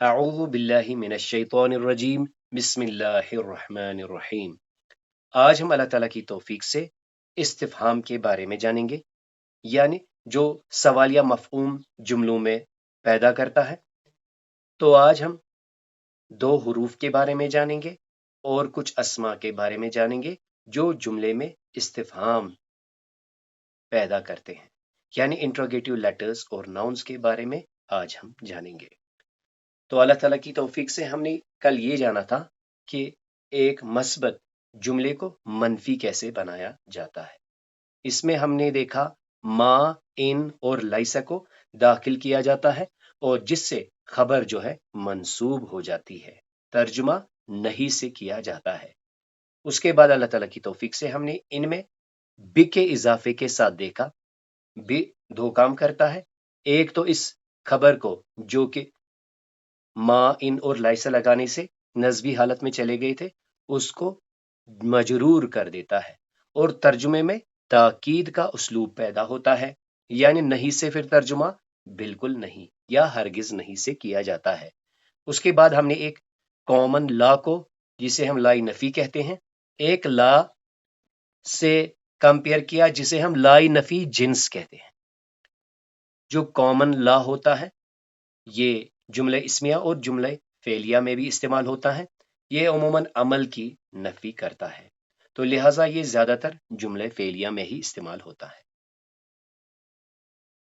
اعوذ باللہ من الشیطان الرجیم بسم اللہ الرحمن الرحیم۔ آج ہم اللہ تعالیٰ کی توفیق سے استفہام کے بارے میں جانیں گے، یعنی جو سوال یا مفہوم جملوں میں پیدا کرتا ہے۔ تو آج ہم دو حروف کے بارے میں جانیں گے اور کچھ اسما کے بارے میں جانیں گے جو جملے میں استفہام پیدا کرتے ہیں، یعنی انٹروگیٹو لیٹرز اور ناؤنز کے بارے میں آج ہم جانیں گے۔ تو اللہ تعالیٰ کی توفیق سے ہم نے کل یہ جانا تھا کہ ایک مثبت جملے کو منفی کیسے بنایا جاتا ہے۔ اس میں ہم نے دیکھا ما، ان اور لیسا کو داخل کیا جاتا ہے اور جس سے خبر جو ہے منصوب ہو جاتی ہے، ترجمہ نہیں سے کیا جاتا ہے۔ اس کے بعد اللہ تعالیٰ کی توفیق سے ہم نے ان میں بی کے اضافے کے ساتھ دیکھا۔ بی دو کام کرتا ہے، ایک تو اس خبر کو جو کہ ما، ان اور لائسا لگانے سے نسبی حالت میں چلے گئے تھے اس کو مجرور کر دیتا ہے، اور ترجمے میں تاکید کا اسلوب پیدا ہوتا ہے، یعنی نہیں سے پھر ترجمہ بالکل نہیں یا ہرگز نہیں سے کیا جاتا ہے۔ اس کے بعد ہم نے ایک کامن لا کو، جسے ہم لائی نفی کہتے ہیں، ایک لا سے کمپیئر کیا جسے ہم لائی نفی جنس کہتے ہیں۔ جو کامن لا ہوتا ہے یہ جملہ اسمیہ اور جملہ فعلیہ میں بھی استعمال ہوتا ہے، یہ عموماً عمل کی نفی کرتا ہے، تو لہٰذا یہ زیادہ تر جملہ فعلیہ میں ہی استعمال ہوتا ہے۔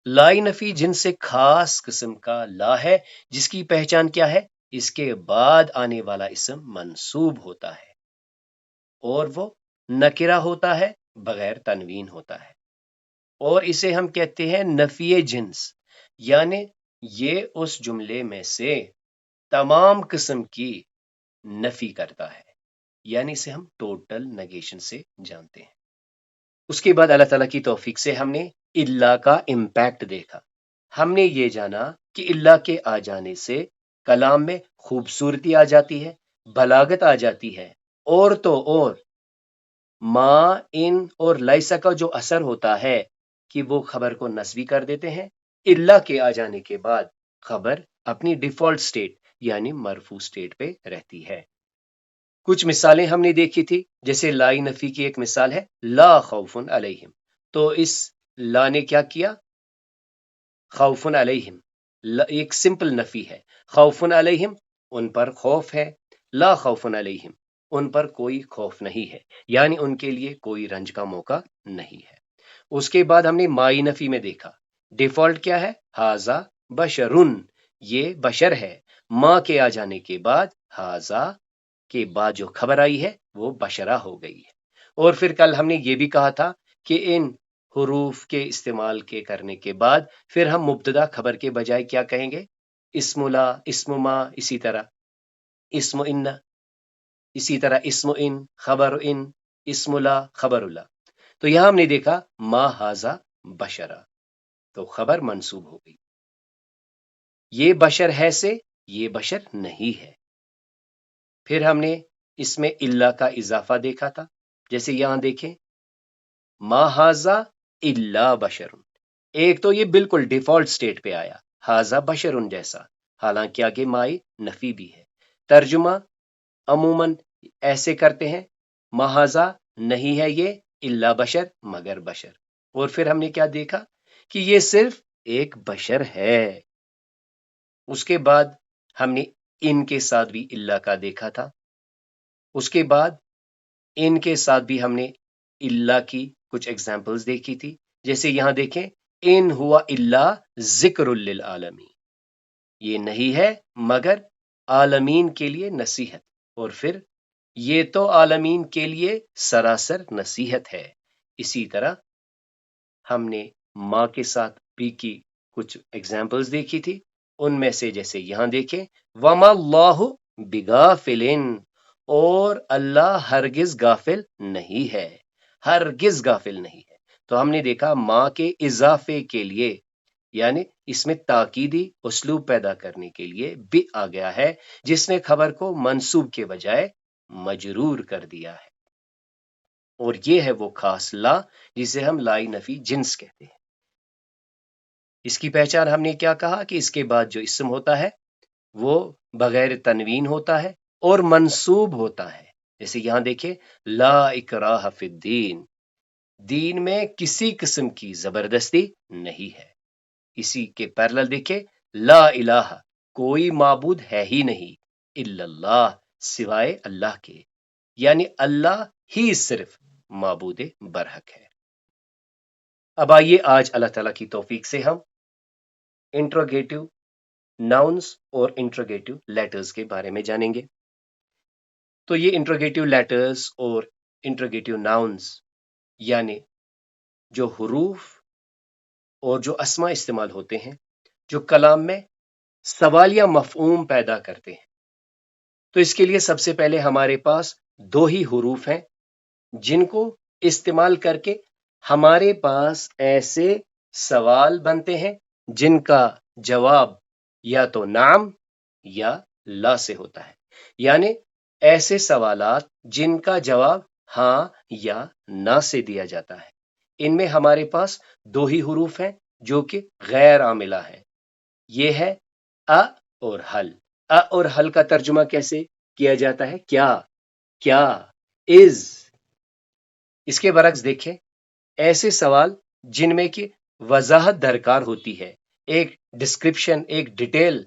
لائی نفی جن سے خاص قسم کا لا ہے جس کی پہچان کیا ہے؟ اس کے بعد آنے والا اسم منصوب ہوتا ہے اور وہ نکرہ ہوتا ہے، بغیر تنوین ہوتا ہے، اور اسے ہم کہتے ہیں نفی جنس، یعنی یہ اس جملے میں سے تمام قسم کی نفی کرتا ہے، یعنی اسے ہم ٹوٹل نگیشن سے جانتے ہیں۔ اس کے بعد اللہ تعالیٰ کی توفیق سے ہم نے اللہ کا امپیکٹ دیکھا۔ ہم نے یہ جانا کہ اللہ کے آ جانے سے کلام میں خوبصورتی آ جاتی ہے، بلاغت آ جاتی ہے، اور تو اور ما، ان اور لیسا کا جو اثر ہوتا ہے کہ وہ خبر کو نسبی کر دیتے ہیں۔ اللہ کے آ جانے کے بعد خبر اپنی ڈیفالٹ سٹیٹ یعنی مرفوع سٹیٹ پہ رہتی ہے۔ کچھ مثالیں ہم نے دیکھی تھی، جیسے لائی نفی کی ایک مثال ہے لا خوف علیہم، تو اس لا نے کیا کیا؟ خوف علیہم ایک سمپل نفی ہے، خوف علیہم ان پر خوف ہے، لا خوف علیہم ان پر کوئی خوف نہیں ہے، یعنی ان کے لیے کوئی رنج کا موقع نہیں ہے۔ اس کے بعد ہم نے مائی نفی میں دیکھا ڈیفالٹ کیا ہے؟ ہاذا بشرن، یہ بشر ہے، ماں کے آ جانے کے بعد ہاذا کے بعد جو خبر آئی ہے وہ بشرہ ہو گئی ہے۔ اور پھر کل ہم نے یہ بھی کہا تھا کہ ان حروف کے استعمال کے کرنے کے بعد پھر ہم مبتدا خبر کے بجائے کیا کہیں گے؟ اسم لا، اسم ما، اسی طرح اسم ان، اسی طرح اسم ان، خبر ان، اسم لا، خبر لا۔ تو یہاں ہم نے دیکھا ما ہاذا بشرہ، تو خبر منصوب ہو گئی، یہ بشر ہے سے یہ بشر نہیں ہے۔ پھر ہم نے اس میں اللہ کا اضافہ دیکھا تھا، جیسے یہاں دیکھیں ما ہاذا الا بشرن، ایک تو یہ بالکل ڈیفالٹ سٹیٹ پہ آیا ہاذا بشرن جیسا، حالانکہ آگے مائی نفی بھی ہے۔ ترجمہ عموماً ایسے کرتے ہیں ما ہاذا نہیں ہے یہ الا بشر مگر بشر، اور پھر ہم نے کیا دیکھا کہ یہ صرف ایک بشر ہے۔ اس کے بعد ہم نے ان کے ساتھ بھی اللہ کا دیکھا تھا، اس کے بعد ان کے ساتھ بھی ہم نے اللہ کی کچھ ایگزامپلز دیکھی تھی، جیسے یہاں دیکھیں ان ہوا الا ذکر للعالمین، یہ نہیں ہے مگر عالمین کے لیے نصیحت، اور پھر یہ تو عالمین کے لیے سراسر نصیحت ہے۔ اسی طرح ہم نے ماں کے ساتھ بھی کی کچھ ایگزامپلز دیکھی تھی، ان میں سے جیسے یہاں دیکھیں وما اللہ بغافل، اور اللہ ہرگز غافل نہیں ہے، ہرگز غافل نہیں ہے۔ تو ہم نے دیکھا ماں کے اضافے کے لیے، یعنی اس میں تاکیدی اسلوب پیدا کرنے کے لیے بھی آ گیا ہے، جس نے خبر کو منصوب کے بجائے مجرور کر دیا ہے، اور یہ ہے وہ خاص لا جسے ہم لائی نفی جنس کہتے ہیں۔ اس کی پہچان ہم نے کیا کہا کہ اس کے بعد جو اسم ہوتا ہے وہ بغیر تنوین ہوتا ہے اور منصوب ہوتا ہے. جیسے یہاں دیکھیں لا اکراہ فی الدین، دین میں کسی قسم کی زبردستی نہیں ہے. اسی کے پیرلل دیکھیں لا الہ، کوئی معبود ہے ہی نہیں، الا اللہ، سوائے اللہ کے، یعنی اللہ ہی صرف معبود برحق ہے. اب آئیے آج اللہ تعالیٰ کی توفیق سے ہم انٹروگیٹو ناؤنس اور انٹروگیٹو لیٹرز کے بارے میں جانیں گے. تو یہ انٹروگیٹو لیٹرز اور انٹروگیٹو ناؤنس یعنی جو حروف اور جو اسما استعمال ہوتے ہیں جو کلام میں سوال یا مفہوم پیدا کرتے ہیں. تو اس کے لیے سب سے پہلے ہمارے پاس دو ہی حروف ہیں جن کو استعمال کر کے ہمارے پاس ایسے سوال بنتے ہیں جن کا جواب یا تو نعم یا لا سے ہوتا ہے، یعنی ایسے سوالات جن کا جواب ہاں یا نہ سے دیا جاتا ہے. ان میں ہمارے پاس دو ہی حروف ہیں جو کہ غیر عاملہ ہے. یہ ہے ا اور حل. ا اور حل کا ترجمہ کیسے کیا جاتا ہے؟ کیا، از. اس کے برعکس دیکھیں ایسے سوال جن میں کہ وضاحت درکار ہوتی ہے، ایک ڈسکرپشن، ایک ڈیٹیل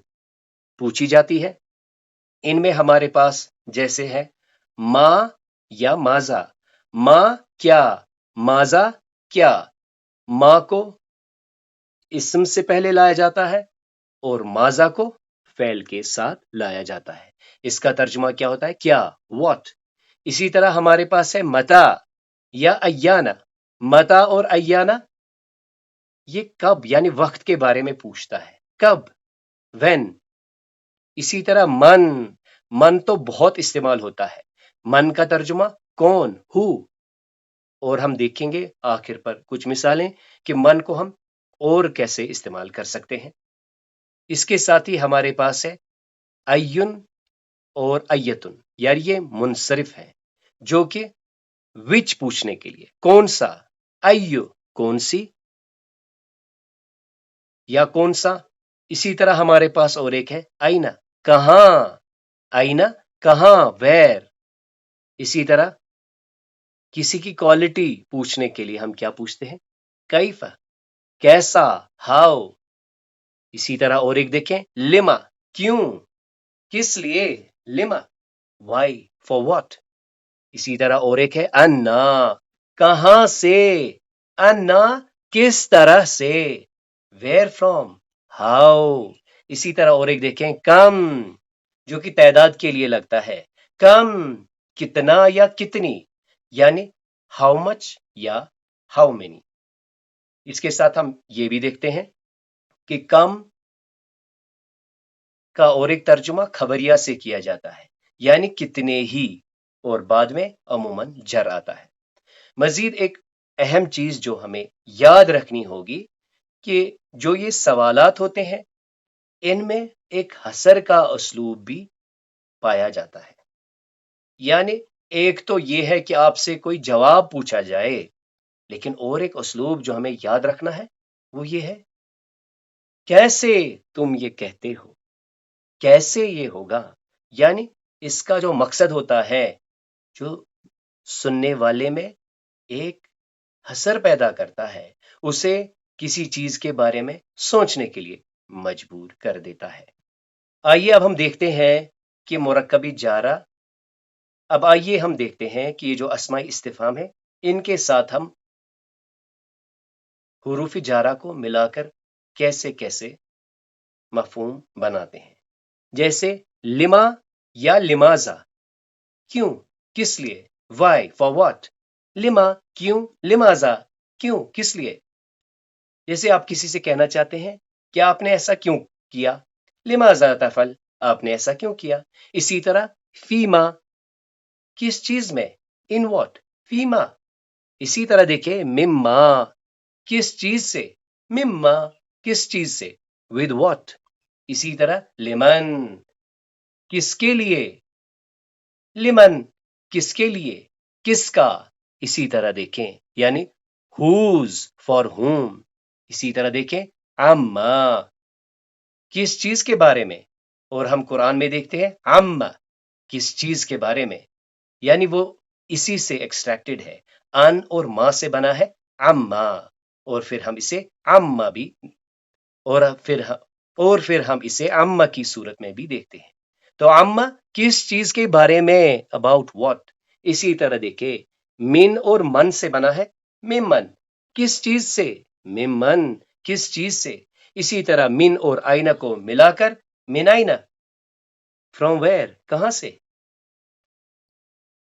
پوچھی جاتی ہے. ان میں ہمارے پاس جیسے ہے ما یا ماذا. ما کیا، ماذا کیا. ما کو اسم سے پہلے لایا جاتا ہے اور ماذا کو فعل کے ساتھ لایا جاتا ہے. اس کا ترجمہ کیا ہوتا ہے؟ کیا، واٹ. اسی طرح ہمارے پاس ہے متا یا ایانا. متا اور ایانا یہ کب یعنی وقت کے بارے میں پوچھتا ہے، کب، وین. اسی طرح من تو بہت استعمال ہوتا ہے. من کا ترجمہ کون، ہو. اور ہم دیکھیں گے آخر پر کچھ مثالیں کہ من کو ہم اور کیسے استعمال کر سکتے ہیں. اس کے ساتھ ہی ہمارے پاس ہے ایون اور ایتن، یعنی یہ منصرف ہے جو کہ وچ پوچھنے کے لیے، کون سا، ایو کون سی یا کون سا. اسی طرح ہمارے پاس اور ایک ہے اینا، کہاں، اینا کہاں، ویر. اسی طرح کسی کی کوالٹی پوچھنے کے لیے ہم کیا پوچھتے ہیں؟ کیف، کیسا، ہاؤ. اسی طرح اور ایک دیکھیں لما، کیوں، کس لیے، لما، وائی، فار واٹ. اسی طرح اور ایک ہے انا، کہاں سے، انا کس طرح سے، ویئر فرام، ہاؤ. اسی طرح اور ایک دیکھیں کم، جو کہ تعداد کے لیے لگتا ہے، کم کتنا یا کتنی، یعنی ہاؤ مچ یا ہاؤ مینی. اس کے ساتھ ہم یہ بھی دیکھتے ہیں کہ کم کا اور ایک ترجمہ خبریہ سے کیا جاتا ہے، یعنی کتنے ہی، اور بعد میں عموماً جر آتا ہے. مزید ایک اہم چیز جو ہمیں یاد رکھنی ہوگی کہ جو یہ سوالات ہوتے ہیں ان میں ایک حصر کا اسلوب بھی پایا جاتا ہے. یعنی ایک تو یہ ہے کہ آپ سے کوئی جواب پوچھا جائے، لیکن اور ایک اسلوب جو ہمیں یاد رکھنا ہے وہ یہ ہے کیسے تم یہ کہتے ہو، کیسے یہ ہوگا. یعنی اس کا جو مقصد ہوتا ہے جو سننے والے میں ایک حسر پیدا کرتا ہے، اسے کسی چیز کے بارے میں سوچنے کے لیے مجبور کر دیتا ہے. آئیے اب ہم دیکھتے ہیں کہ مرکبی جارہ. اب آئیے ہم دیکھتے ہیں کہ یہ جو اسمائی استفہام ہے ان کے ساتھ ہم حروف جارہ کو ملا کر کیسے کیسے مفہوم بناتے ہیں. جیسے لما یا لمازا، کیوں، کس لیے، وائی، فار واٹ. لما کیوں، لمازا کیوں، کس لیے. جیسے آپ کسی سے کہنا چاہتے ہیں کہ آپ نے ایسا کیوں کیا، لمازا تفعل، آپ نے ایسا کیوں کیا. اسی طرح فیما، کس چیز میں، ان واٹ، فیما. اسی طرح دیکھیں مما، کس چیز سے، مما کس چیز سے، with what. اسی طرح لمن، کس کے لیے، لمن کس کے لیے، کس کا. اسی طرح دیکھیں یعنی whose، for whom. اسی طرح دیکھیں عما، کس چیز کے بارے میں، اور ہم قرآن میں دیکھتے ہیں عما، کس چیز کے بارے میں، یعنی وہ اسی سے ایکسٹریکٹڈ ہے، ان اور ماں سے بنا ہے عما، اور پھر ہم اسے عما بھی اور پھر ہم اسے عما کی صورت میں بھی دیکھتے ہیں۔ تو عما کس چیز کے بارے میں، اباؤٹ واٹ۔ اسی طرح دیکھیں من اور من سے بنا ہے ممن، کس چیز سے، ممن کس چیز سے۔ اسی طرح من اور آئینہ کو ملا کر من آئینہ، فرام ویئر کہاں سے،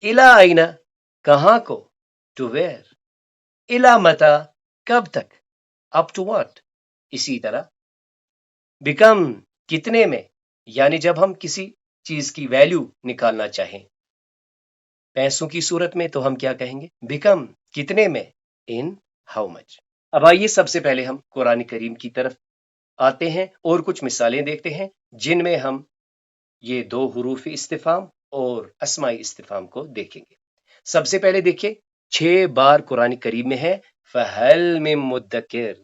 الا آئینہ کہاں کو، ٹو ویئر، الا متا کب تک، اپ ٹو واٹ۔ اسی طرح بیکم کتنے میں، یعنی جب ہم کسی چیز کی ویلیو نکالنا چاہیں پیسوں کی صورت میں تو ہم کیا کہیں گے، بیکم کتنے میں، ان ہاؤ مچ۔ اب آئیے سب سے پہلے ہم قرآن کریم کی طرف آتے ہیں اور کچھ مثالیں دیکھتے ہیں جن میں ہم یہ دو حروف استفہام اور اسمائی استفہام کو دیکھیں گے۔ سب سے پہلے دیکھیں 6 بار قرآن کریم میں ہے فَهَلْ مِن مُدَّكِرٍ،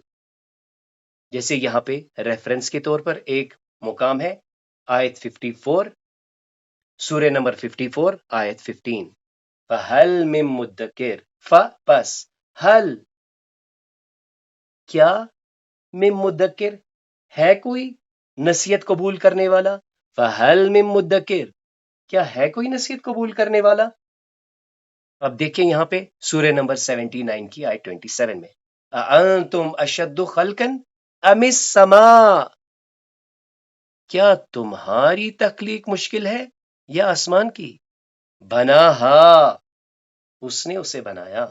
جیسے یہاں پہ ریفرنس کے طور پر ایک مقام ہے آیت 54، سورہ نمبر 54 آیت 15، فَهَلْ مِن مُدَّكِرٍ، پس حل کیا، من مدکر ہے کوئی نصیحت قبول کرنے والا، فَهَلْ مِن مُدَّكِرٍ کیا ہے کوئی نصیحت قبول کرنے والا۔ اب دیکھیں یہاں پہ سورہ نمبر 79 کی آیت 27 میں، أَأَنْتُمْ أَشَدُّ خَلْقًا أَمِ السَّمَاءُ، کیا تمہاری تخلیق مشکل ہے یا آسمان کی، بناہا اس نے اسے بنایا۔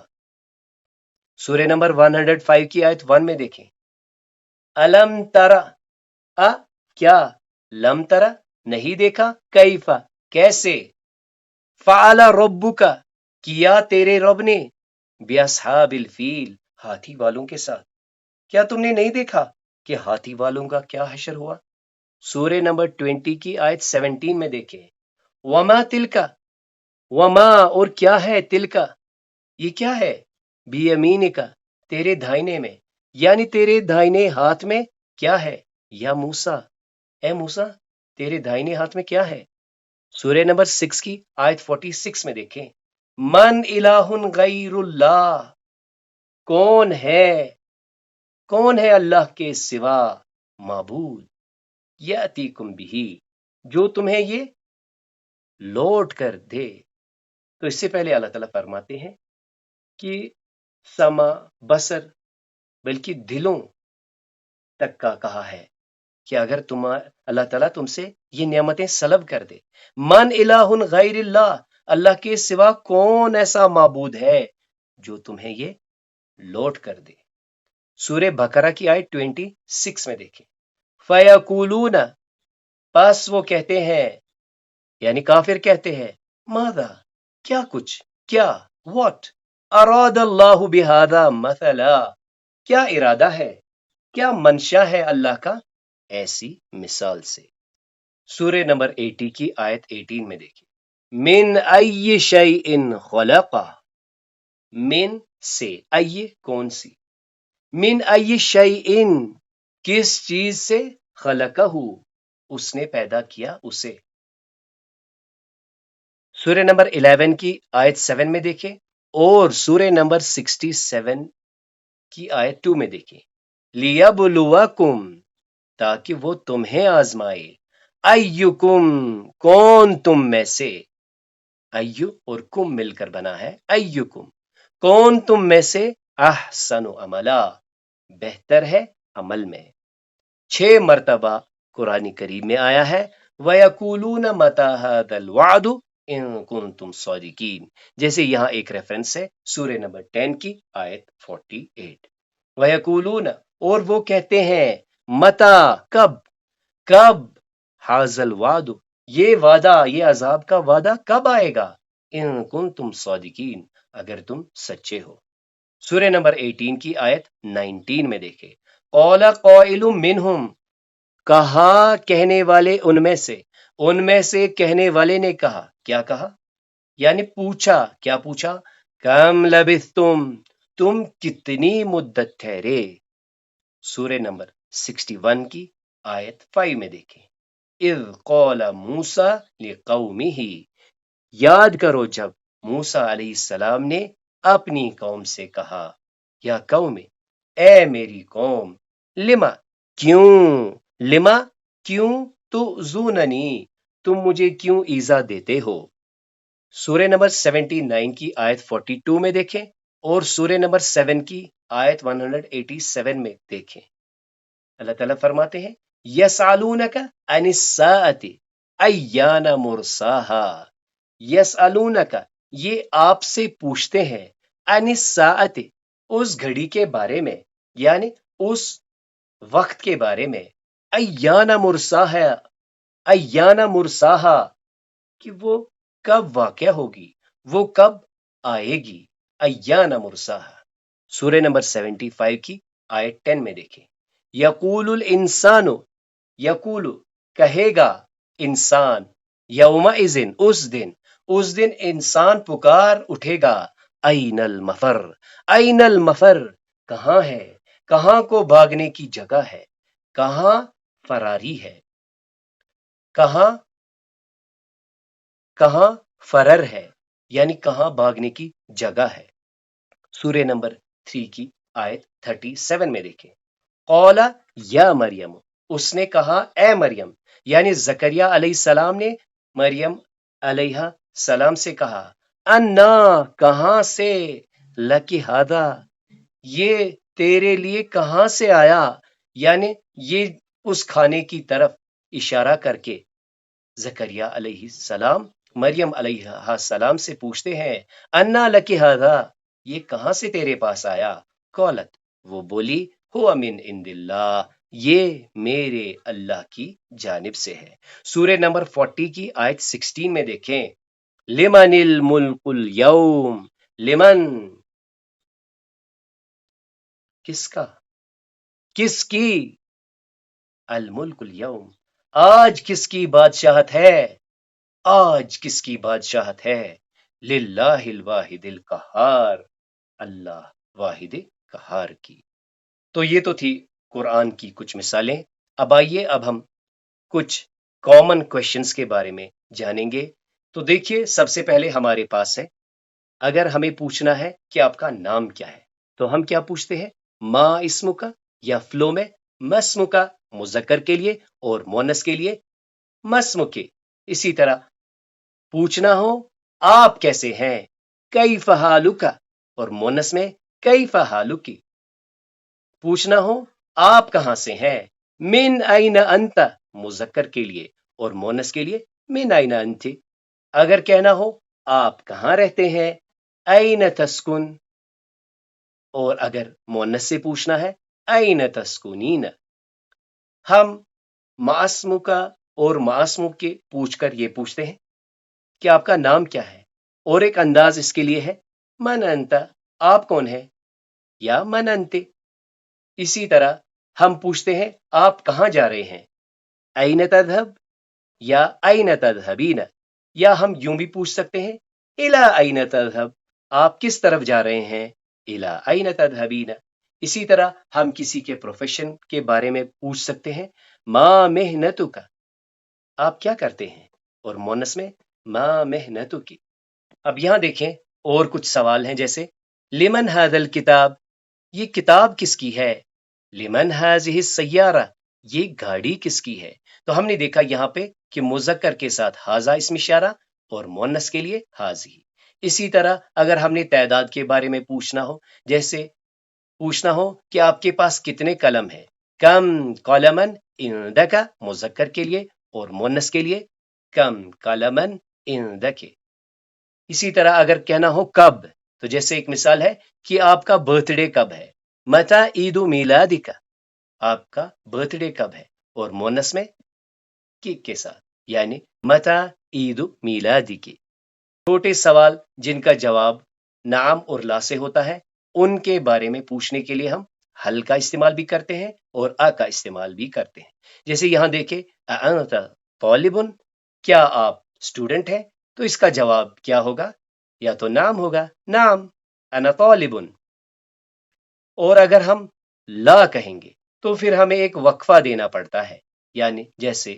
سورہ نمبر 105 کی آیت 1 میں دیکھیں، الم ترا، کیا، لم ترا نہیں دیکھا، کیفا کیسے، فعل ربک کیا تیرے رب نے، باصحاب الفیل ہاتھی والوں کے ساتھ، کیا تم نے نہیں دیکھا کہ ہاتھی والوں کا کیا حشر ہوا۔ سورہ نمبر 20 کی آیت 17 میں دیکھیں، وما تلکا، وما اور کیا ہے، تلکا یہ کیا ہے، بیمینکا تیرے دھائنے میں، یعنی تیرے دھائنے ہاتھ میں کیا ہے، یا موسیٰ اے موسیٰ تیرے دھائنے ہاتھ میں کیا ہے۔ سورہ نمبر 6 کی آیت 46 میں دیکھیں، من الہ غیر اللہ، کون ہے اللہ کے سوا معبود، یاتیکم بہ جو تمہیں یہ لوٹ کر دے۔ تو اس سے پہلے اللہ تعالیٰ فرماتے ہیں کہ سما، بصر بلکہ دلوں تک کا کہا ہے کہ اگر اللہ تعالیٰ تم سے یہ نعمتیں سلب کر دے، من الہ غیر اللہ، اللہ کے سوا کون ایسا معبود ہے جو تمہیں یہ لوٹ کر دے۔ سورہ بقرہ کی آیت 26 میں دیکھیں، فیقولون پس وہ کہتے ہیں، یعنی کافر کہتے ہیں، ماذا کیا کچھ، کیا، واٹ اراد اللہ بہذا مثلا کیا ارادہ ہے، کیا منشا ہے اللہ کا ایسی مثال سے۔ سورہ نمبر 80 کی آیت 18 میں دیکھیں، من ای شیء خلقہ، من سے، ای کون سی، من ای شیء کس چیز سے، خلقہ اس نے پیدا کیا اسے۔ سورہ نمبر 11 کی آیت 7 میں دیکھیں اور سورہ نمبر 67 کی آیت 2 میں دیکھیں، لیبلوکم تاکہ وہ تمہیں آزمائے، ایکم کون تم میں سے، ایو اور کم مل کر بنا ہے ایکم کون تم میں سے، احسن عملا بہتر ہے عمل میں۔ 6 مرتبہ قرآن کریم میں آیا ہے وَيَقُولُونَ مَتَى هَذَا الْوَعْدُ إِن كُنتُمْ صَادِقِينَ، جیسے یہاں ایک ریفرنس ہے سورہ نمبر 10 کی آیت 48، وَيَقُولُونَ اور وہ کہتے ہیں، متا کب حاض الوعد یہ وعدہ، یہ عذاب کا وعدہ کب آئے گا، ان کنتم صادقین اگر تم سچے ہو۔ سورہ نمبر 18 کی آیت 19 میں دیکھیں، قال قائل منہم کہا کہنے والے ان میں سے کہنے والے نے کہا، کیا کہا، یعنی پوچھا، کیا پوچھا، کم لبثتم تم کتنی مدت ٹھہرے۔ سورہ نمبر 61 کی آیت 5 میں دیکھیں، اذ قال موسیٰ لقومہ، یاد کرو جب موسیٰ علیہ السلام نے اپنی قوم سے کہا، یا قوم، اے میری قوم، لما، کیوں، لما، کیوں، تؤذوننی، تم مجھے کیوں ایذا دیتے ہو۔ سورہ نمبر 79 کی آیت 42 میں دیکھیں اور سورہ نمبر 7 کی آیت 187 میں دیکھیں۔ اللہ تعالیٰ فرماتے ہیں یسألونک عن الساعۃ ایان مرساہا، یسألونک، یہ آپ سے پوچھتے ہیں، عن الساعۃ، اس گھڑی کے بارے میں، یعنی اس وقت کے بارے میں، ایان مرساہا، ایان مرساہا، کہ وہ کب واقع ہوگی، وہ کب آئے گی، ایان مرساہا۔ سورہ نمبر 75 کی آیت 10 میں دیکھیں، یقول الانسان، یقول، کہے گا انسان، یومئذ، اس دن انسان پکار اٹھے گا، این المفر، این المفر، کہاں ہے، کہاں کو بھاگنے کی جگہ ہے، کہاں فراری ہے، کہاں فرر ہے، یعنی کہاں بھاگنے کی جگہ ہے۔ سورہ نمبر 3 کی آیت 37 میں دیکھیں، قال یا مریم، اس نے کہا اے مریم، یعنی زکریا علیہ السلام نے مریم علیہ السلام سے کہا، انا، کہاں سے، لکی ہادا، یہ تیرے لیے کہاں سے آیا، یعنی یہ اس کھانے کی طرف اشارہ کر کے زکریا علیہ السلام مریم علیہ السلام سے پوچھتے ہیں، انا لکی ہادا، یہ کہاں سے تیرے پاس آیا، قالت، وہ بولی، ہوا من عند اللہ، یہ میرے اللہ کی جانب سے ہے۔ سورہ نمبر 40 کی آیت 16 میں دیکھیں، لمن الملک اليوم، لمن، کس کا، کس کی، الملک اليوم، آج کس کی بادشاہت ہے، آج کس کی بادشاہت ہے، للہ الواحد القہار، اللہ واحد قہار کی۔ تو یہ تو تھی قرآن کی کچھ مثالیں۔ اب آئیے، اب ہم کچھ کامن کوشچنز کے بارے میں جانیں گے۔ تو دیکھیے، سب سے پہلے ہمارے پاس ہے، اگر ہمیں پوچھنا ہے کہ آپ کا نام کیا ہے، تو ہم کیا پوچھتے ہیں، ما اسم کا، یا فلو میں مسم کا مذکر کے لیے اور مونس کے لیے مسم کے۔ اسی طرح پوچھنا ہو آپ کیسے ہیں، کیف حالک، اور مونس میں کیف حالک۔ پوچھنا ہو آپ کہاں سے ہیں، من این انت، مذکر کے لیے اور مونس کے لیے من این انت۔ اگر کہنا ہو آپ کہاں رہتے ہیں، این تسکن، اور اگر مونس سے پوچھنا ہے این تسکنین۔ ہم معصم کا اور معصم کے پوچھ کر یہ پوچھتے ہیں کہ آپ کا نام کیا ہے، اور ایک انداز اس کے لیے ہے من انت، آپ کون ہیں، یا من انت۔ اسی طرح ہم پوچھتے ہیں آپ کہاں جا رہے ہیں، این تذهب یا این تذهبین، یا ہم یوں بھی پوچھ سکتے ہیں الی این تذهب، آپ کس طرف جا رہے ہیں، الی این تذهبین۔ اسی طرح ہم کسی کے پروفیشن کے بارے میں پوچھ سکتے ہیں، ما محنتک، آپ کیا کرتے ہیں، اور مونس میں ما محنتک۔ اب یہاں دیکھیں اور کچھ سوال ہیں، جیسے لمن ھذا الکتاب، یہ کتاب کس کی ہے، لمن ھذہ السیارہ، یہ گاڑی کس کی ہے۔ تو ہم نے دیکھا یہاں پہ کہ مذکر کے ساتھ ھذا اسم اشارہ اور مونس کے لیے ھذہ۔ اسی طرح اگر ہم نے تعداد کے بارے میں پوچھنا ہو، جیسے پوچھنا ہو کہ آپ کے پاس کتنے قلم ہیں، کم قلمن عندک، مذکر کے لیے اور مونس کے لیے کم قلمن عندک۔ اسی طرح اگر کہنا ہو کب، تو جیسے ایک مثال ہے کہ آپ کا برتھ ڈے کب ہے، متی عید میلادک، آپ کا برتھ ڈے کب ہے، اور مونس میں کی کے ساتھ، یعنی متی عید میلادک۔ چھوٹے سوال جن کا جواب نعم اور لا سے ہوتا ہے، ان کے بارے میں پوچھنے کے لیے ہم حل کا استعمال بھی کرتے ہیں اور کا استعمال بھی کرتے ہیں۔ جیسے یہاں دیکھیں، اانت طالب، کیا آپ اسٹوڈنٹ ہیں، تو اس کا جواب کیا ہوگا، یا تو نعم ہوگا، نعم انا طالب۔ اور اگر ہم لا کہیں گے تو پھر ہمیں ایک وقفہ دینا پڑتا ہے، یعنی جیسے